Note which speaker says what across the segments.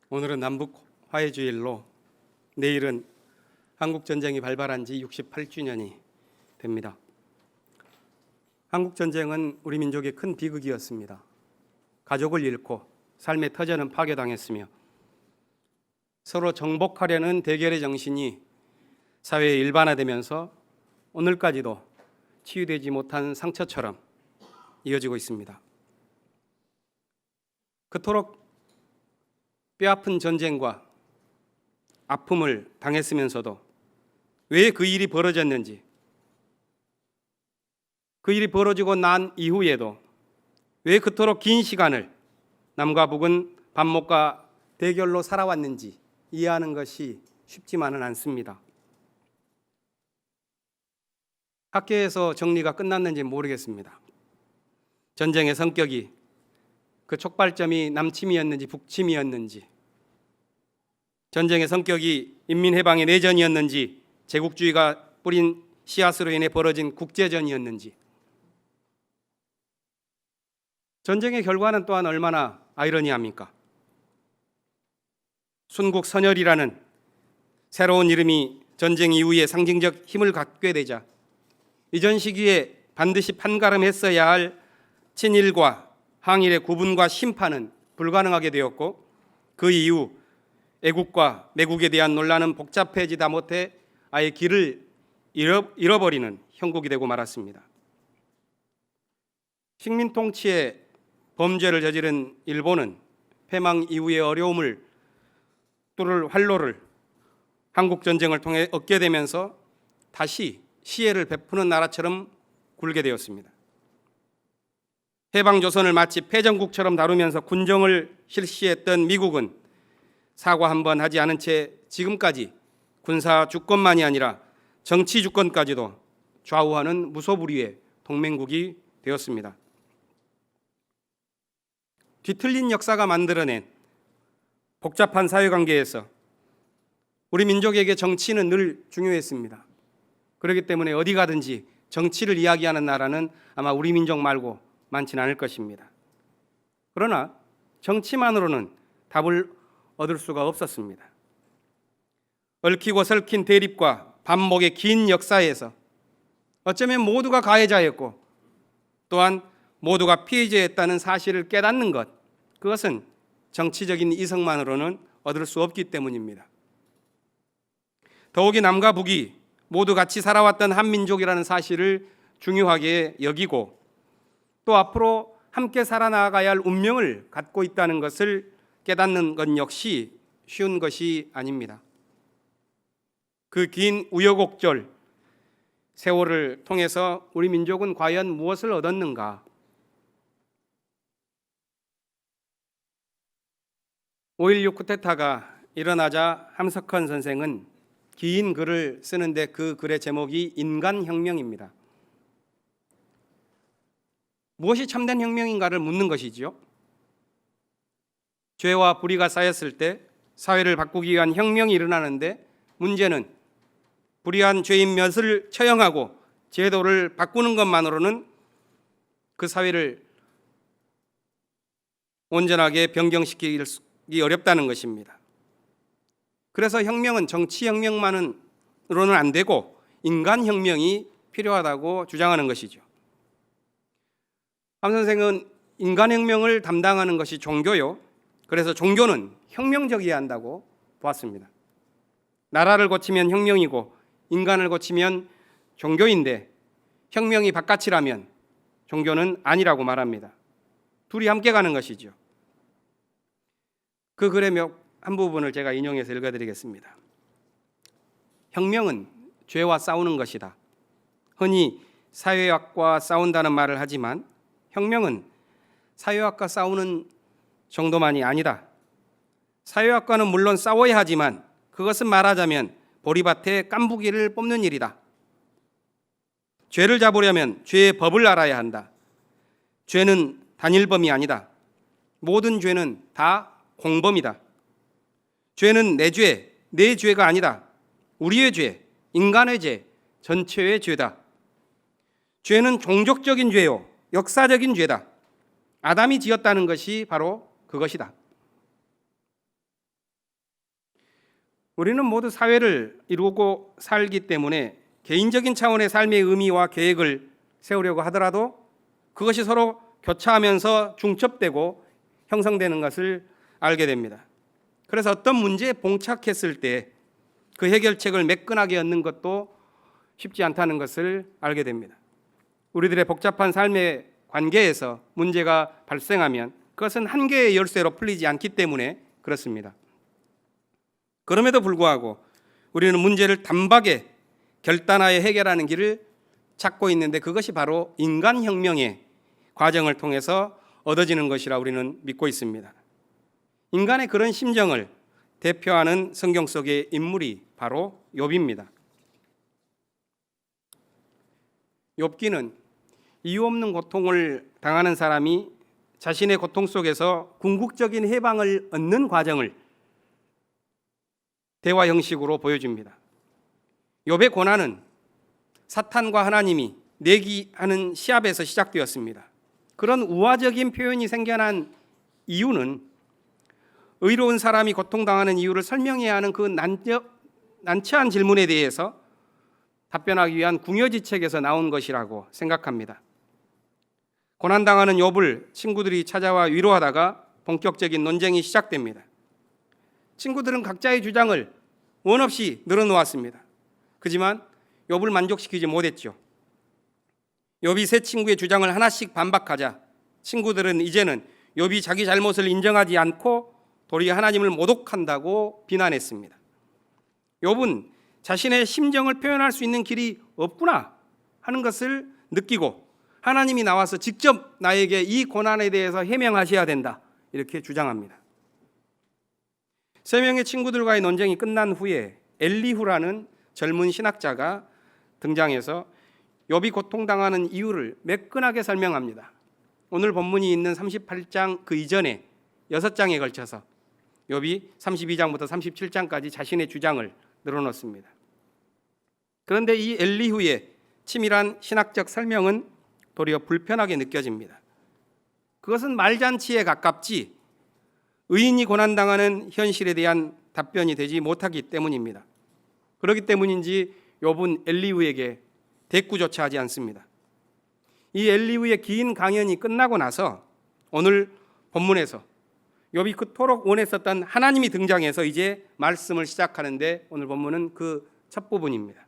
Speaker 1: 오늘은 남북 화해주일로 내일은 한국전쟁이 발발한 지 68주년이 됩니다. 한국전쟁은 우리 민족의 큰 비극이었습니다. 가족을 잃고 삶의 터전은 파괴당했으며 서로 정복하려는 대결의 정신이 사회에 일반화되면서 오늘까지도 치유되지 못한 상처처럼 이어지고 있습니다. 그토록 뼈아픈 전쟁과 아픔을 당했으면서도 왜 그 일이 벌어졌는지, 그 일이 벌어지고 난 이후에도 왜 그토록 긴 시간을 남과 북은 반목과 대결로 살아왔는지 이해하는 것이 쉽지만은 않습니다. 학계에서 정리가 끝났는지 모르겠습니다. 전쟁의 성격이 그 촉발점이 남침이었는지 북침이었는지, 전쟁의 성격이 인민해방의 내전이었는지 제국주의가 뿌린 씨앗으로 인해 벌어진 국제전이었는지, 전쟁의 결과는 또한 얼마나 아이러니합니까? 순국선열이라는 새로운 이름이 전쟁 이후에 상징적 힘을 갖게 되자 이전 시기에 반드시 판가름했어야 할 친일과 항일의 구분과 심판은 불가능하게 되었고, 그 이후 애국과 매국에 대한 논란은 복잡해지다 못해 아예 길을 잃어버리는 형국이 되고 말았습니다. 식민 통치의 범죄를 저지른 일본은 패망 이후의 어려움을 뚫을 활로를 한국전쟁을 통해 얻게 되면서 다시 시혜를 베푸는 나라처럼 굴게 되었습니다. 해방조선을 마치 패전국처럼 다루면서 군정을 실시했던 미국은 사과 한 번 하지 않은 채 지금까지 군사 주권만이 아니라 정치 주권까지도 좌우하는 무소불위의 동맹국이 되었습니다. 뒤틀린 역사가 만들어낸 복잡한 사회관계에서 우리 민족에게 정치는 늘 중요했습니다. 그렇기 때문에 어디 가든지 정치를 이야기하는 나라는 아마 우리 민족 말고 많지는 않을 것입니다. 그러나 정치만으로는 답을 얻을 수가 없었습니다. 얽히고 설킨 대립과 반목의 긴 역사에서 어쩌면 모두가 가해자였고 또한 모두가 피해자였다는 사실을 깨닫는 것, 그것은 정치적인 이성만으로는 얻을 수 없기 때문입니다. 더욱이 남과 북이 모두 같이 살아왔던 한민족이라는 사실을 중요하게 여기고 또 앞으로 함께 살아나가야 할 운명을 갖고 있다는 것을 깨닫는 것 역시 쉬운 것이 아닙니다. 그 긴 우여곡절 세월을 통해서 우리 민족은 과연 무엇을 얻었는가? 5.16 쿠데타가 일어나자 함석헌 선생은 긴 글을 쓰는데 그 글의 제목이 인간혁명입니다. 무엇이 참된 혁명인가를 묻는 것이지요. 죄와 불의가 쌓였을 때 사회를 바꾸기 위한 혁명이 일어나는데 문제는 불의한 죄인 몇을 처형하고 제도를 바꾸는 것만으로는 그 사회를 온전하게 변경시키기 어렵다는 것입니다. 그래서 혁명은 정치혁명만으로는 안 되고 인간혁명이 필요하다고 주장하는 것이죠. 함 선생은 인간혁명을 담당하는 것이 종교요, 그래서 종교는 혁명적이어야 한다고 보았습니다. 나라를 고치면 혁명이고 인간을 고치면 종교인데 혁명이 바깥이라면 종교는 아니라고 말합니다. 둘이 함께 가는 것이죠. 그 글의 한 부분을 제가 인용해서 읽어드리겠습니다. 혁명은 죄와 싸우는 것이다. 흔히 사회학과 싸운다는 말을 하지만 혁명은 사회학과 싸우는 정도만이 아니다. 사회학과는 물론 싸워야 하지만 그것은 말하자면 보리밭에 깐부기를 뽑는 일이다. 죄를 잡으려면 죄의 법을 알아야 한다. 죄는 단일범이 아니다. 모든 죄는 다 공범이다. 죄는 내 죄, 내 죄가 아니다. 우리의 죄, 인간의 죄, 전체의 죄다. 죄는 종족적인 죄요, 역사적인 죄다. 아담이 지었다는 것이 바로 그것이다. 우리는 모두 사회를 이루고 살기 때문에 개인적인 차원의 삶의 의미와 계획을 세우려고 하더라도 그것이 서로 교차하면서 중첩되고 형성되는 것을 알게 됩니다. 그래서 어떤 문제에 봉착했을 때 그 해결책을 매끈하게 얻는 것도 쉽지 않다는 것을 알게 됩니다. 우리들의 복잡한 삶의 관계에서 문제가 발생하면 그것은 한 개의 열쇠로 풀리지 않기 때문에 그렇습니다. 그럼에도 불구하고 우리는 문제를 단박에 결단하여 해결하는 길을 찾고 있는데 그것이 바로 인간혁명의 과정을 통해서 얻어지는 것이라 우리는 믿고 있습니다. 인간의 그런 심정을 대표하는 성경 속의 인물이 바로 욥입니다. 욥기는 이유 없는 고통을 당하는 사람이 자신의 고통 속에서 궁극적인 해방을 얻는 과정을 대화 형식으로 보여줍니다. 욥의 고난은 사탄과 하나님이 내기하는 시합에서 시작되었습니다. 그런 우화적인 표현이 생겨난 이유는 의로운 사람이 고통당하는 이유를 설명해야 하는 그 난처한 질문에 대해서 답변하기 위한 궁여지책에서 나온 것이라고 생각합니다. 고난당하는 욥을 친구들이 찾아와 위로하다가 본격적인 논쟁이 시작됩니다. 친구들은 각자의 주장을 원 없이 늘어놓았습니다. 하지만 욥을 만족시키지 못했죠. 욥이 세 친구의 주장을 하나씩 반박하자 친구들은 이제는 욥이 자기 잘못을 인정하지 않고 도리어 하나님을 모독한다고 비난했습니다. 욥은 자신의 심정을 표현할 수 있는 길이 없구나 하는 것을 느끼고 하나님이 나와서 직접 나에게 이 고난에 대해서 해명하셔야 된다 이렇게 주장합니다. 세 명의 친구들과의 논쟁이 끝난 후에 엘리후라는 젊은 신학자가 등장해서 욥이 고통당하는 이유를 매끈하게 설명합니다. 오늘 본문이 있는 38장 그 이전에 6장에 걸쳐서 욥이 32장부터 37장까지 자신의 주장을 늘어놓습니다. 그런데 이 엘리후의 치밀한 신학적 설명은 도리어 불편하게 느껴집니다. 그것은 말잔치에 가깝지 의인이 고난당하는 현실에 대한 답변이 되지 못하기 때문입니다. 그렇기 때문인지 욥은 엘리후에게 대꾸조차 하지 않습니다. 이 엘리후의 긴 강연이 끝나고 나서 오늘 본문에서 욥이 그토록 원했었던 하나님이 등장해서 이제 말씀을 시작하는데 오늘 본문은 그 첫 부분입니다.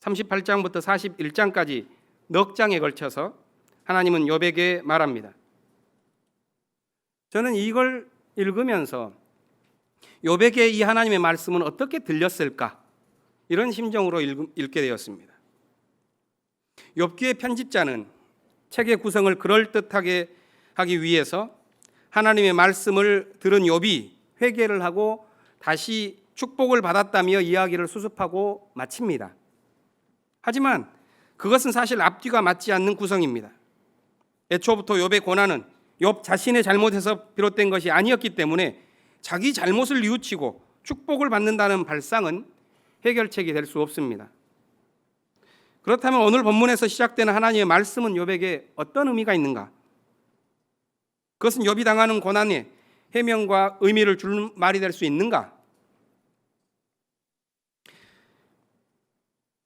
Speaker 1: 38장부터 41장까지 넉 장에 걸쳐서 하나님은 욥에게 말합니다. 저는 이걸 읽으면서 욥에게 이 하나님의 말씀은 어떻게 들렸을까? 이런 심정으로 읽게 되었습니다. 욥기의 편집자는 책의 구성을 그럴듯하게 하기 위해서 하나님의 말씀을 들은 욥이 회개를 하고 다시 축복을 받았다며 이야기를 수습하고 마칩니다. 하지만 그것은 사실 앞뒤가 맞지 않는 구성입니다. 애초부터 욥의 고난은 욥 자신의 잘못에서 비롯된 것이 아니었기 때문에 자기 잘못을 뉘우치고 축복을 받는다는 발상은 해결책이 될 수 없습니다. 그렇다면 오늘 본문에서 시작되는 하나님의 말씀은 욥에게 어떤 의미가 있는가? 그것은 욥이 당하는 고난에 해명과 의미를 주는 말이 될 수 있는가?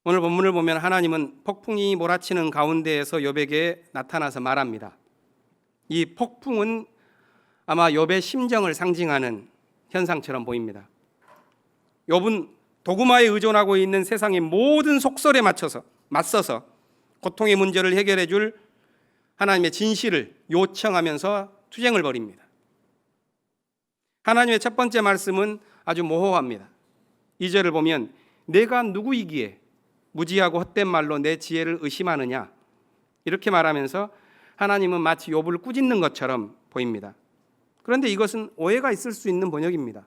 Speaker 1: 오늘 본문을 보면 하나님은 폭풍이 몰아치는 가운데에서 욥에게 나타나서 말합니다. 이 폭풍은 아마 욥의 심정을 상징하는 현상처럼 보입니다. 욥은 도구마에 의존하고 있는 세상의 모든 속설에 맞서서 고통의 문제를 해결해 줄 하나님의 진실을 요청하면서 투쟁을 벌입니다. 하나님의 첫 번째 말씀은 아주 모호합니다. 2절을 보면 내가 누구이기에 무지하고 헛된 말로 내 지혜를 의심하느냐 이렇게 말하면서 하나님은 마치 욥을 꾸짖는 것처럼 보입니다. 그런데 이것은 오해가 있을 수 있는 번역입니다.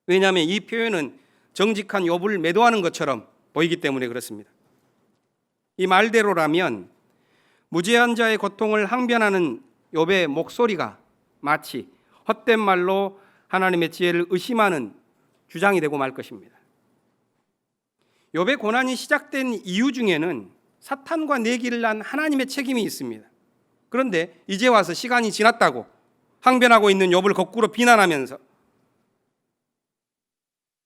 Speaker 1: 왜냐하면 이 표현은 정직한 욥을 매도하는 것처럼 보이기 때문에 그렇습니다. 이 말대로라면 무죄한 자의 고통을 항변하는 욥의 목소리가 마치 헛된 말로 하나님의 지혜를 의심하는 주장이 되고 말 것입니다. 욥의 고난이 시작된 이유 중에는 사탄과 내기를 한 하나님의 책임이 있습니다. 그런데 이제 와서 시간이 지났다고 항변하고 있는 욥을 거꾸로 비난하면서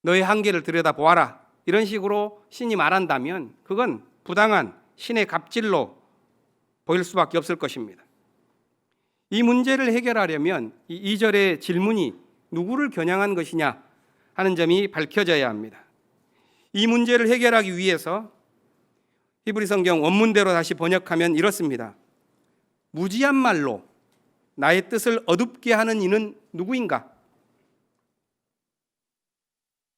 Speaker 1: 너의 한계를 들여다보아라. 이런 식으로 신이 말한다면 그건 부당한 신의 갑질로 보일 수밖에 없을 것입니다. 이 문제를 해결하려면 이 2절의 질문이 누구를 겨냥한 것이냐 하는 점이 밝혀져야 합니다. 이 문제를 해결하기 위해서 히브리 성경 원문대로 다시 번역하면 이렇습니다. 무지한 말로 나의 뜻을 어둡게 하는 이는 누구인가?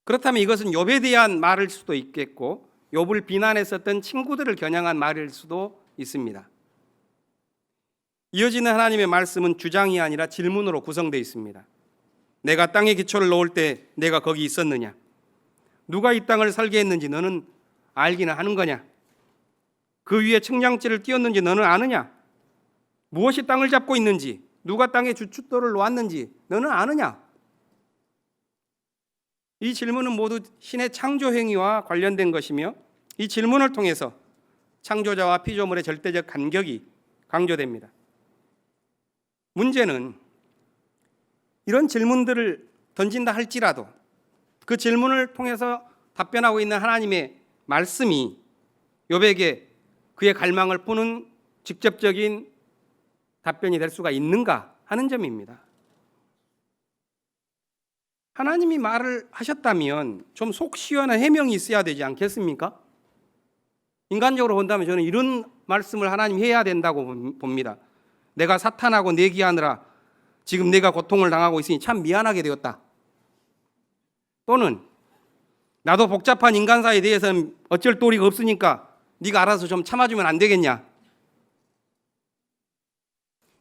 Speaker 1: 그렇다면 이것은 욥에 대한 말일 수도 있겠고 욥을 비난했었던 친구들을 겨냥한 말일 수도 있습니다. 이어지는 하나님의 말씀은 주장이 아니라 질문으로 구성되어 있습니다. 내가 땅에 기초를 놓을 때 내가 거기 있었느냐? 누가 이 땅을 설계했는지 너는 알기는 하는 거냐? 그 위에 측량지를 띄웠는지 너는 아느냐? 무엇이 땅을 잡고 있는지, 누가 땅에 주춧돌을 놓았는지 너는 아느냐? 이 질문은 모두 신의 창조 행위와 관련된 것이며 이 질문을 통해서 창조자와 피조물의 절대적 간격이 강조됩니다. 문제는 이런 질문들을 던진다 할지라도 그 질문을 통해서 답변하고 있는 하나님의 말씀이 욥에게 그의 갈망을 푸는 직접적인 답변이 될 수가 있는가 하는 점입니다. 하나님이 말을 하셨다면 좀 속 시원한 해명이 있어야 되지 않겠습니까? 인간적으로 본다면 저는 이런 말씀을 하나님이 해야 된다고 봅니다. 내가 사탄하고 내기하느라 지금 내가 고통을 당하고 있으니 참 미안하게 되었다. 또는 나도 복잡한 인간사에 대해서는 어쩔 도리가 없으니까 네가 알아서 좀 참아주면 안 되겠냐?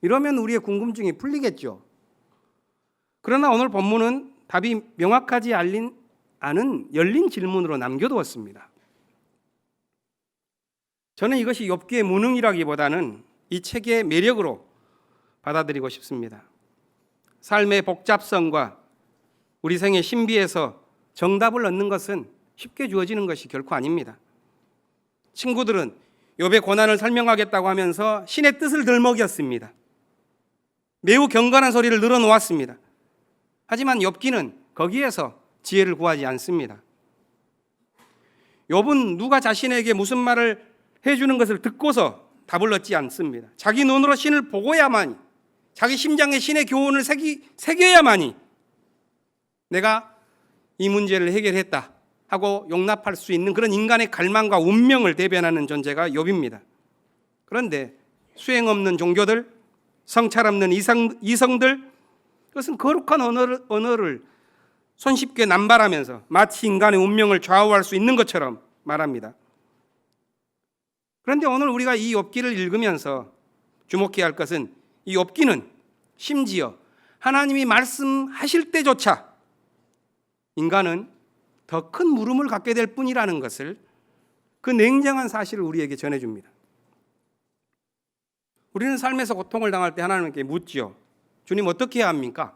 Speaker 1: 이러면 우리의 궁금증이 풀리겠죠. 그러나 오늘 본문은 답이 명확하지 않은 열린 질문으로 남겨두었습니다. 저는 이것이 욥기의 무능이라기보다는 이 책의 매력으로 받아들이고 싶습니다. 삶의 복잡성과 우리 생의 신비에서 정답을 얻는 것은 쉽게 주어지는 것이 결코 아닙니다. 친구들은 욥의 고난을 설명하겠다고 하면서 신의 뜻을 들먹였습니다. 매우 경건한 소리를 늘어놓았습니다. 하지만 욥기는 거기에서 지혜를 구하지 않습니다. 욥은 누가 자신에게 무슨 말을 해주는 것을 듣고서 답을 얻지 않습니다. 자기 눈으로 신을 보고야만이, 자기 심장에 신의 교훈을 새겨야만이 내가 이 문제를 해결했다 하고 용납할 수 있는 그런 인간의 갈망과 운명을 대변하는 존재가 욥입니다. 그런데 수행 없는 종교들, 성찰 없는 이성들, 그것은 거룩한 언어를 손쉽게 남발하면서 마치 인간의 운명을 좌우할 수 있는 것처럼 말합니다. 그런데 오늘 우리가 이 욥기를 읽으면서 주목해야 할 것은 이 욥기는 심지어 하나님이 말씀하실 때조차 인간은 더 큰 물음을 갖게 될 뿐이라는 것을, 그 냉정한 사실을 우리에게 전해줍니다. 우리는 삶에서 고통을 당할 때 하나님께 묻지요. 주님 어떻게 해야 합니까?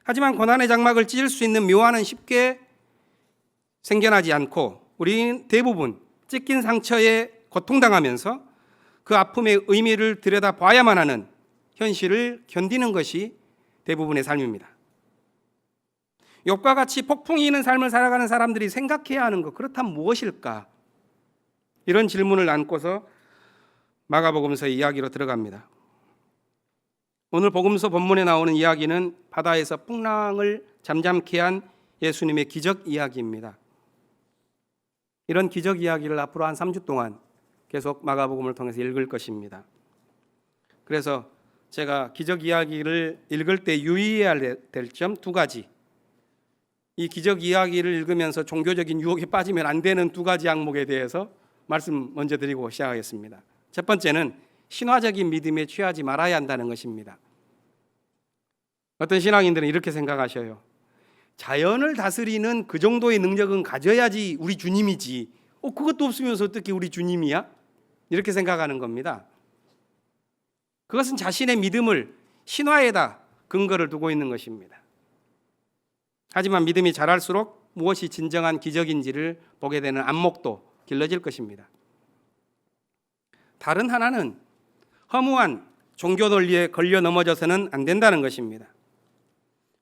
Speaker 1: 하지만 고난의 장막을 찢을 수 있는 묘안은 쉽게 생겨나지 않고 우리는 대부분 찢긴 상처에 고통당하면서 그 아픔의 의미를 들여다봐야만 하는 현실을 견디는 것이 대부분의 삶입니다. 욥과 같이 폭풍이 있는 삶을 살아가는 사람들이 생각해야 하는 것, 그렇다면 무엇일까? 이런 질문을 안고서 마가복음서의 이야기로 들어갑니다. 오늘 복음서 본문에 나오는 이야기는 바다에서 풍랑을 잠잠케 한 예수님의 기적 이야기입니다. 이런 기적 이야기를 앞으로 한 3주 동안 계속 마가복음을 통해서 읽을 것입니다. 그래서 제가 기적 이야기를 읽을 때 유의해야 될 점 2가지, 이 기적 이야기를 읽으면서 종교적인 유혹에 빠지면 안 되는 2가지 항목에 대해서 말씀 먼저 드리고 시작하겠습니다. 첫 번째는 신화적인 믿음에 취하지 말아야 한다는 것입니다. 어떤 신앙인들은 이렇게 생각하셔요. 자연을 다스리는 그 정도의 능력은 가져야지 우리 주님이지. 그것도 없으면서 어떻게 우리 주님이야? 이렇게 생각하는 겁니다. 그것은 자신의 믿음을 신화에다 근거를 두고 있는 것입니다. 하지만 믿음이 자랄수록 무엇이 진정한 기적인지를 보게 되는 안목도 길러질 것입니다. 다른 하나는 허무한 종교 논리에 걸려 넘어져서는 안 된다는 것입니다.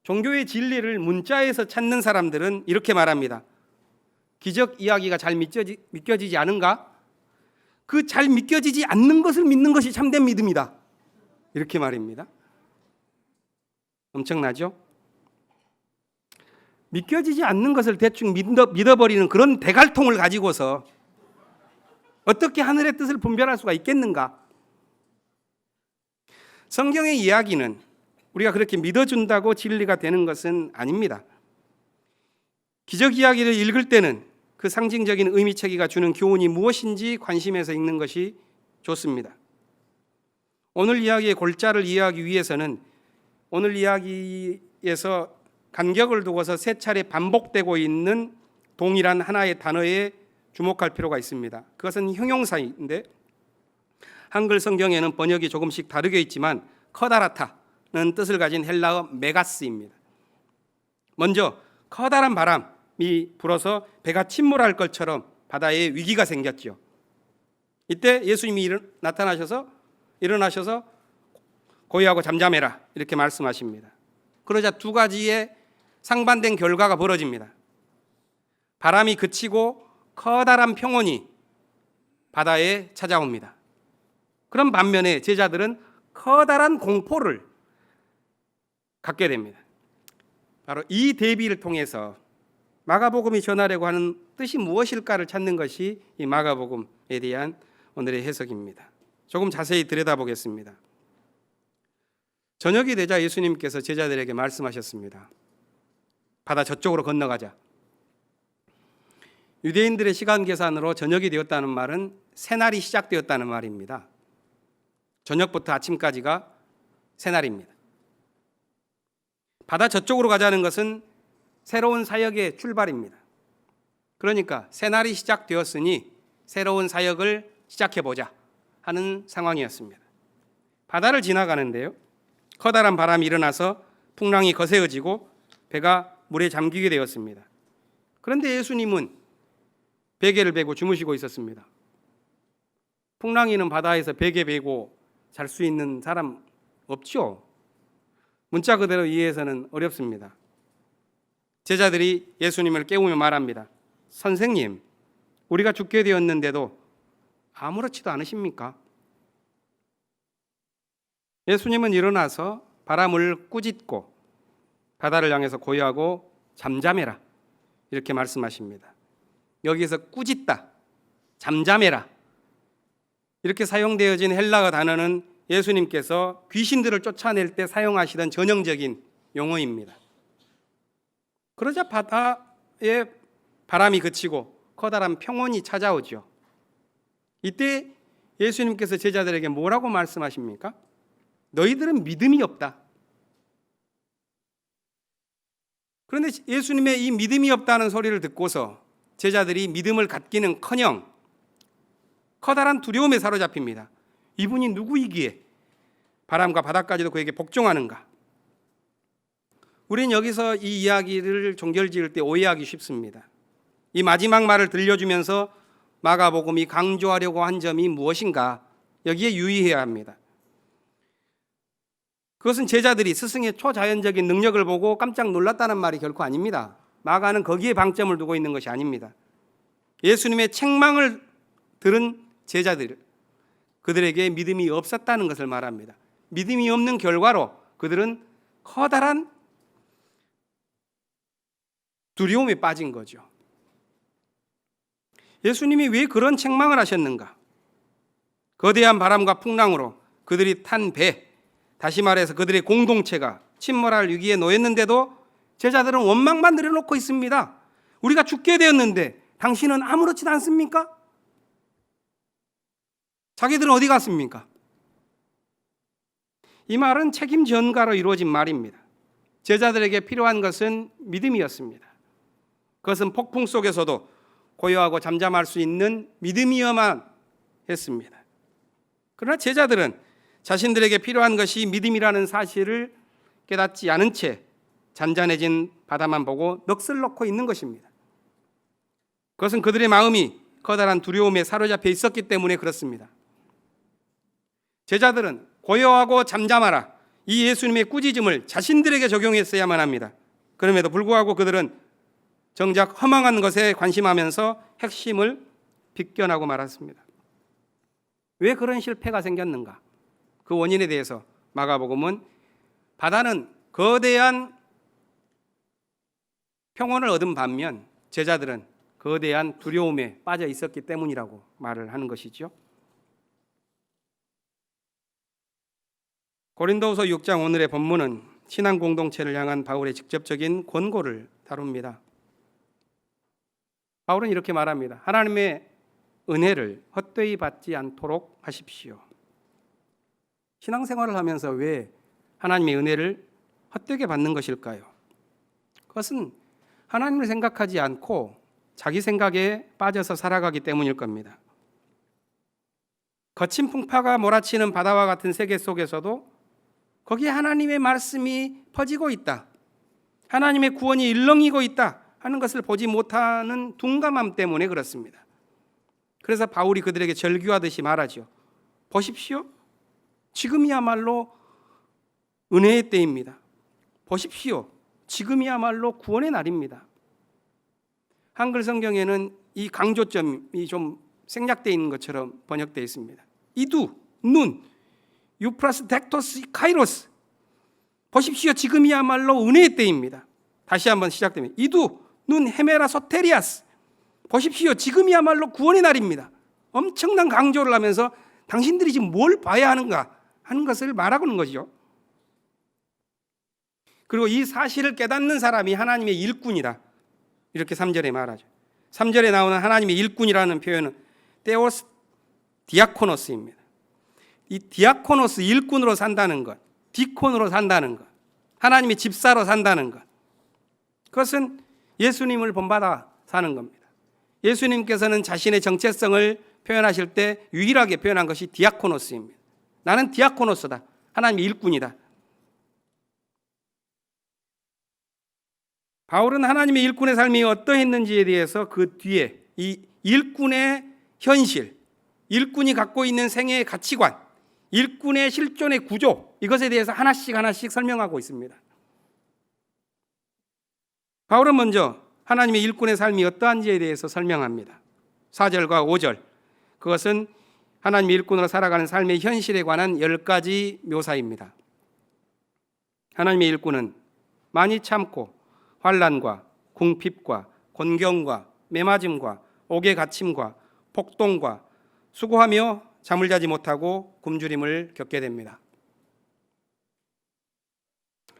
Speaker 1: 종교의 진리를 문자에서 찾는 사람들은 이렇게 말합니다. 기적 이야기가 잘 믿겨지지 않은가? 그 잘 믿겨지지 않는 것을 믿는 것이 참된 믿음이다. 이렇게 말입니다. 엄청나죠? 믿겨지지 않는 것을 대충 믿어버리는 그런 대갈통을 가지고서 어떻게 하늘의 뜻을 분별할 수가 있겠는가? 성경의 이야기는 우리가 그렇게 믿어준다고 진리가 되는 것은 아닙니다. 기적 이야기를 읽을 때는 그 상징적인 의미체계가 주는 교훈이 무엇인지 관심해서 읽는 것이 좋습니다. 오늘 이야기의 골자를 이해하기 위해서는 오늘 이야기에서 간격을 두고서 세 차례 반복되고 있는 동일한 하나의 단어에 주목할 필요가 있습니다. 그것은 형용사인데 한글 성경에는 번역이 조금씩 다르게 있지만 커다랗다는 뜻을 가진 헬라어 메가스입니다. 먼저 커다란 바람이 불어서 배가 침몰할 것처럼 바다에 위기가 생겼죠. 이때 예수님이 일어나셔서 고요하고 잠잠해라 이렇게 말씀하십니다. 그러자 두 가지의 상반된 결과가 벌어집니다. 바람이 그치고 커다란 평온이 바다에 찾아옵니다. 그런 반면에 제자들은 커다란 공포를 갖게 됩니다. 바로 이 대비를 통해서 마가복음이 전하려고 하는 뜻이 무엇일까를 찾는 것이 이 마가복음에 대한 오늘의 해석입니다. 조금 자세히 들여다보겠습니다. 저녁이 되자 예수님께서 제자들에게 말씀하셨습니다. 바다 저쪽으로 건너가자. 유대인들의 시간 계산으로 저녁이 되었다는 말은 새날이 시작되었다는 말입니다. 저녁부터 아침까지가 새날입니다. 바다 저쪽으로 가자는 것은 새로운 사역의 출발입니다. 그러니까 새날이 시작되었으니 새로운 사역을 시작해보자 하는 상황이었습니다. 바다를 지나가는데요, 커다란 바람이 일어나서 풍랑이 거세어지고 배가 물에 잠기게 되었습니다. 그런데 예수님은 베개를 베고 주무시고 있었습니다. 풍랑이는 바다에서 베개 베고 잘 수 있는 사람 없죠? 문자 그대로 이해해서는 어렵습니다. 제자들이 예수님을 깨우며 말합니다. 선생님, 우리가 죽게 되었는데도 아무렇지도 않으십니까? 예수님은 일어나서 바람을 꾸짖고 바다를 향해서 고요하고 잠잠해라 이렇게 말씀하십니다. 여기에서 꾸짖다, 잠잠해라 이렇게 사용되어진 헬라어 단어는 예수님께서 귀신들을 쫓아낼 때 사용하시던 전형적인 용어입니다. 그러자 바다에 바람이 그치고 커다란 평온이 찾아오죠. 이때 예수님께서 제자들에게 뭐라고 말씀하십니까? 너희들은 믿음이 없다. 그런데 예수님의 이 믿음이 없다는 소리를 듣고서 제자들이 믿음을 갖기는커녕 커다란 두려움에 사로잡힙니다. 이분이 누구이기에 바람과 바다까지도 그에게 복종하는가? 우린 여기서 이 이야기를 종결지을 때 오해하기 쉽습니다. 이 마지막 말을 들려주면서 마가복음이 강조하려고 한 점이 무엇인가? 여기에 유의해야 합니다. 그것은 제자들이 스승의 초자연적인 능력을 보고 깜짝 놀랐다는 말이 결코 아닙니다. 마가는 거기에 방점을 두고 있는 것이 아닙니다. 예수님의 책망을 들은 제자들, 그들에게 믿음이 없었다는 것을 말합니다. 믿음이 없는 결과로 그들은 커다란 두려움에 빠진 거죠. 예수님이 왜 그런 책망을 하셨는가? 거대한 바람과 풍랑으로 그들이 탄 배, 다시 말해서 그들의 공동체가 침몰할 위기에 놓였는데도 제자들은 원망만 늘어놓고 있습니다. 우리가 죽게 되었는데 당신은 아무렇지도 않습니까? 자기들은 어디 갔습니까? 이 말은 책임 전가로 이루어진 말입니다. 제자들에게 필요한 것은 믿음이었습니다. 그것은 폭풍 속에서도 고요하고 잠잠할 수 있는 믿음이어만 했습니다. 그러나 제자들은 자신들에게 필요한 것이 믿음이라는 사실을 깨닫지 않은 채 잔잔해진 바다만 보고 넋을 놓고 있는 것입니다. 그것은 그들의 마음이 커다란 두려움에 사로잡혀 있었기 때문에 그렇습니다. 제자들은 고요하고 잠잠하라, 이 예수님의 꾸짖음을 자신들에게 적용했어야만 합니다. 그럼에도 불구하고 그들은 정작 허망한 것에 관심하면서 핵심을 빗겨나고 말았습니다. 왜 그런 실패가 생겼는가? 그 원인에 대해서 마가복음은 바다는 거대한 평온을 얻은 반면 제자들은 거대한 두려움에 빠져 있었기 때문이라고 말을 하는 것이죠. 고린도후서 6장 오늘의 본문은 신앙 공동체를 향한 바울의 직접적인 권고를 다룹니다. 바울은 이렇게 말합니다. 하나님의 은혜를 헛되이 받지 않도록 하십시오. 신앙생활을 하면서 왜 하나님의 은혜를 헛되게 받는 것일까요? 그것은 하나님을 생각하지 않고 자기 생각에 빠져서 살아가기 때문일 겁니다. 거친 풍파가 몰아치는 바다와 같은 세계 속에서도 거기에 하나님의 말씀이 퍼지고 있다, 하나님의 구원이 일렁이고 있다 하는 것을 보지 못하는 둔감함 때문에 그렇습니다. 그래서 바울이 그들에게 절규하듯이 말하죠. 보십시오, 지금이야말로 은혜의 때입니다. 보십시오, 지금이야말로 구원의 날입니다. 한글 성경에는 이 강조점이 좀 생략되어 있는 것처럼 번역되어 있습니다. 이두, 눈, 유프라스 덱토스 카이로스. 보십시오, 지금이야말로 은혜의 때입니다. 다시 한번 시작됩니다. 이두, 눈, 헤메라 소테리아스. 보십시오, 지금이야말로 구원의 날입니다. 엄청난 강조를 하면서 당신들이 지금 뭘 봐야 하는가 하는 것을 말하고 있는 것이죠. 그리고 이 사실을 깨닫는 사람이 하나님의 일꾼이다, 이렇게 3절에 말하죠. 3절에 나오는 하나님의 일꾼이라는 표현은 테오스 디아코노스입니다. 이 디아코노스, 일꾼으로 산다는 것, 디콘으로 산다는 것, 하나님의 집사로 산다는 것, 그것은 예수님을 본받아 사는 겁니다. 예수님께서는 자신의 정체성을 표현하실 때 유일하게 표현한 것이 디아코노스입니다. 나는 디아코노스다, 하나님의 일꾼이다. 바울은 하나님의 일꾼의 삶이 어떠했는지에 대해서 그 뒤에 이 일꾼의 현실, 일꾼이 갖고 있는 생애의 가치관, 일꾼의 실존의 구조, 이것에 대해서 하나씩 설명하고 있습니다. 바울은 먼저 하나님의 일꾼의 삶이 어떠한지에 대해서 설명합니다. 4절과 5절, 그것은 하나님의 일꾼으로 살아가는 삶의 현실에 관한 10가지 묘사입니다. 하나님의 일꾼은 많이 참고 환난과 궁핍과 곤경과 매맞음과 옥에 갇힘과 폭동과 수고하며 잠을 자지 못하고 굶주림을 겪게 됩니다.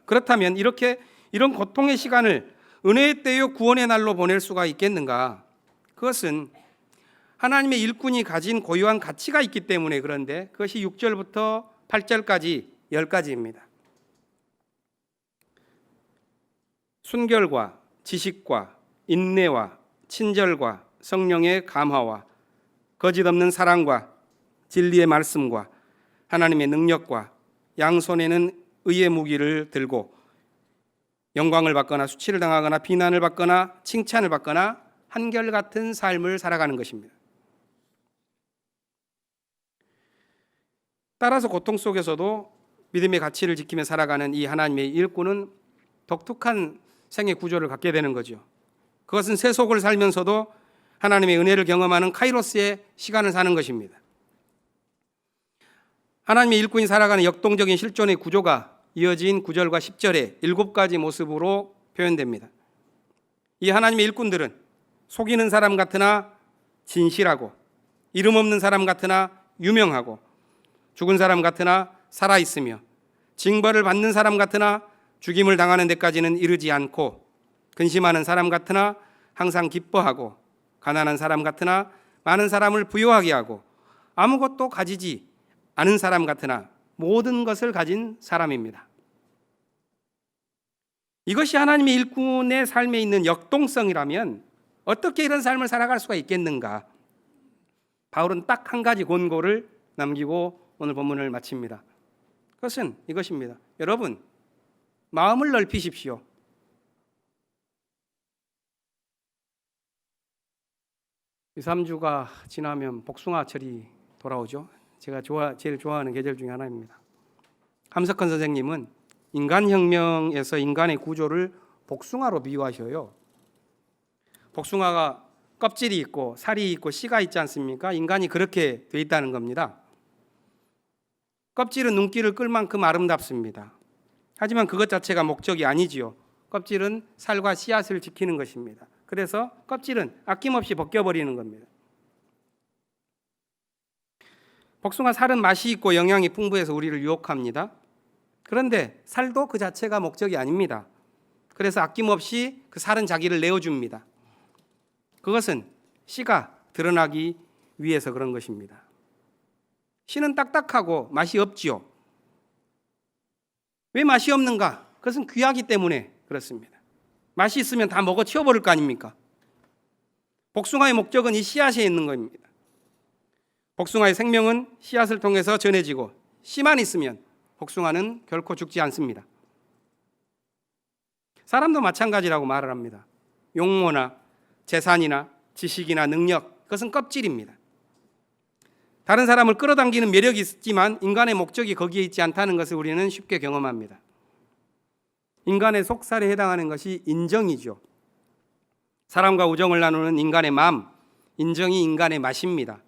Speaker 1: 그렇다면 이런 고통의 시간을 은혜의 때요 구원의 날로 보낼 수가 있겠는가? 그것은 하나님의 일꾼이 가진 고유한 가치가 있기 때문에 그런데 그것이 6절부터 8절까지 10가지입니다. 순결과 지식과 인내와 친절과 성령의 감화와 거짓 없는 사랑과 진리의 말씀과 하나님의 능력과 양손에는 의의 무기를 들고 영광을 받거나 수치를 당하거나 비난을 받거나 칭찬을 받거나 한결같은 삶을 살아가는 것입니다. 따라서 고통 속에서도 믿음의 가치를 지키며 살아가는 이 하나님의 일꾼은 독특한 생애 구조를 갖게 되는 거죠. 그것은 세속을 살면서도 하나님의 은혜를 경험하는 카이로스의 시간을 사는 것입니다. 하나님의 일꾼이 살아가는 역동적인 실존의 구조가 이어진 9절과 10절에 7가지 모습으로 표현됩니다. 이 하나님의 일꾼들은 속이는 사람 같으나 진실하고, 이름 없는 사람 같으나 유명하고, 죽은 사람 같으나 살아있으며, 징벌을 받는 사람 같으나 죽임을 당하는 데까지는 이르지 않고, 근심하는 사람 같으나 항상 기뻐하고, 가난한 사람 같으나 많은 사람을 부유하게 하고, 아무것도 가지지 않은 사람 같으나 모든 것을 가진 사람입니다. 이것이 하나님의 일꾼의 삶에 있는 역동성이라면 어떻게 이런 삶을 살아갈 수가 있겠는가? 바울은 딱 한 가지 권고를 남기고 오늘 본문을 마칩니다. 그것은 이것입니다. 여러분, 마음을 넓히십시오. 이 3주가 지나면 복숭아철이 돌아오죠. 제가 제일 좋아하는 계절 중에 하나입니다. 함석헌 선생님은 인간혁명에서 인간의 구조를 복숭아로 비유하셔요. 복숭아가 껍질이 있고 살이 있고 씨가 있지 않습니까? 인간이 그렇게 돼 있다는 겁니다. 껍질은 눈길을 끌 만큼 아름답습니다. 하지만 그것 자체가 목적이 아니지요. 껍질은 살과 씨앗을 지키는 것입니다. 그래서 껍질은 아낌없이 벗겨버리는 겁니다. 복숭아 살은 맛이 있고 영양이 풍부해서 우리를 유혹합니다. 그런데 살도 그 자체가 목적이 아닙니다. 그래서 아낌없이 그 살은 자기를 내어줍니다. 그것은 씨가 드러나기 위해서 그런 것입니다. 씨는 딱딱하고 맛이 없지요. 왜 맛이 없는가? 그것은 귀하기 때문에 그렇습니다. 맛이 있으면 다 먹어 치워버릴 거 아닙니까? 복숭아의 목적은 이 씨앗에 있는 겁니다. 복숭아의 생명은 씨앗을 통해서 전해지고 씨만 있으면 복숭아는 결코 죽지 않습니다. 사람도 마찬가지라고 말을 합니다. 용모나 재산이나 지식이나 능력, 그것은 껍질입니다. 다른 사람을 끌어당기는 매력이 있지만 인간의 목적이 거기에 있지 않다는 것을 우리는 쉽게 경험합니다. 인간의 속살에 해당하는 것이 인정이죠. 사람과 우정을 나누는 인간의 마음, 인정이 인간의 맛입니다.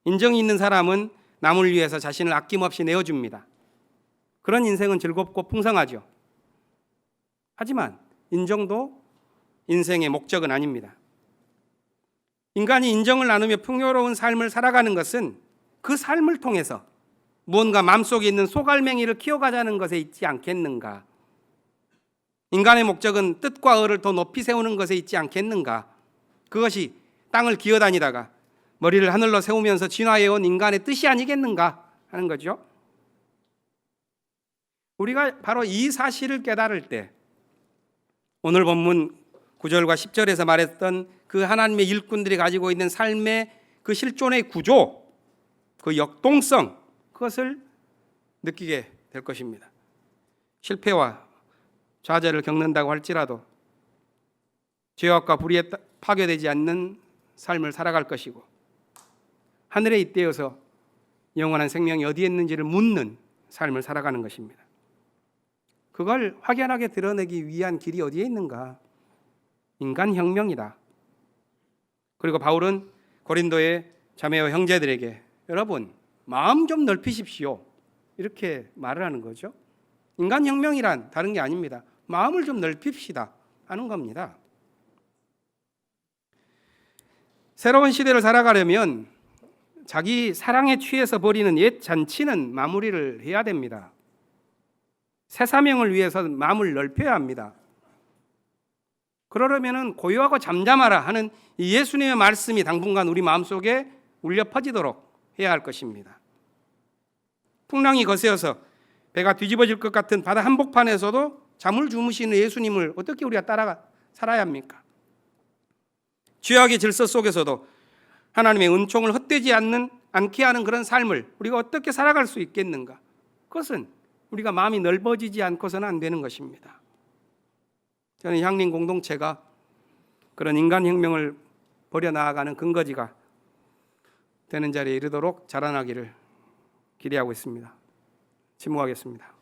Speaker 1: 인정이 있는 사람은 남을 위해서 자신을 아낌없이 내어줍니다. 그런 인생은 즐겁고 풍성하죠. 하지만 인정도 인생의 목적은 아닙니다. 인간이 인정을 나누며 풍요로운 삶을 살아가는 것은 그 삶을 통해서 무언가 마음속에 있는 소갈맹이를 키워가자는 것에 있지 않겠는가? 인간의 목적은 뜻과 의를 더 높이 세우는 것에 있지 않겠는가? 그것이 땅을 기어다니다가 머리를 하늘로 세우면서 진화해온 인간의 뜻이 아니겠는가 하는 거죠. 우리가 바로 이 사실을 깨달을 때 오늘 본문 9절과 10절에서 말했던 그 하나님의 일꾼들이 가지고 있는 삶의 그 실존의 구조, 그 역동성, 그것을 느끼게 될 것입니다. 실패와 좌절을 겪는다고 할지라도 죄악과 불의에 파괴되지 않는 삶을 살아갈 것이고 하늘에 잇대어서 영원한 생명이 어디에 있는지를 묻는 삶을 살아가는 것입니다. 그걸 확연하게 드러내기 위한 길이 어디에 있는가? 인간혁명이다. 그리고 바울은 고린도의 자매와 형제들에게 여러분 마음 좀 넓히십시오 이렇게 말을 하는 거죠. 인간혁명이란 다른 게 아닙니다. 마음을 좀 넓힙시다 하는 겁니다. 새로운 시대를 살아가려면 자기 사랑에 취해서 버리는 옛 잔치는 마무리를 해야 됩니다. 새 사명을 위해서 마음을 넓혀야 합니다. 그러려면 고요하고 잠잠하라 하는 이 예수님의 말씀이 당분간 우리 마음속에 울려 퍼지도록 해야 할 것입니다. 풍랑이 거세어서 배가 뒤집어질 것 같은 바다 한복판에서도 잠을 주무시는 예수님을 어떻게 우리가 따라 살아야 합니까? 죄악의 질서 속에서도 하나님의 은총을 헛되지 않게 하는 그런 삶을 우리가 어떻게 살아갈 수 있겠는가? 그것은 우리가 마음이 넓어지지 않고서는 안 되는 것입니다. 저는 향림 공동체가 그런 인간혁명을 벌여나가는 근거지가 되는 자리에 이르도록 자라나기를 기대하고 있습니다. 침묵하겠습니다.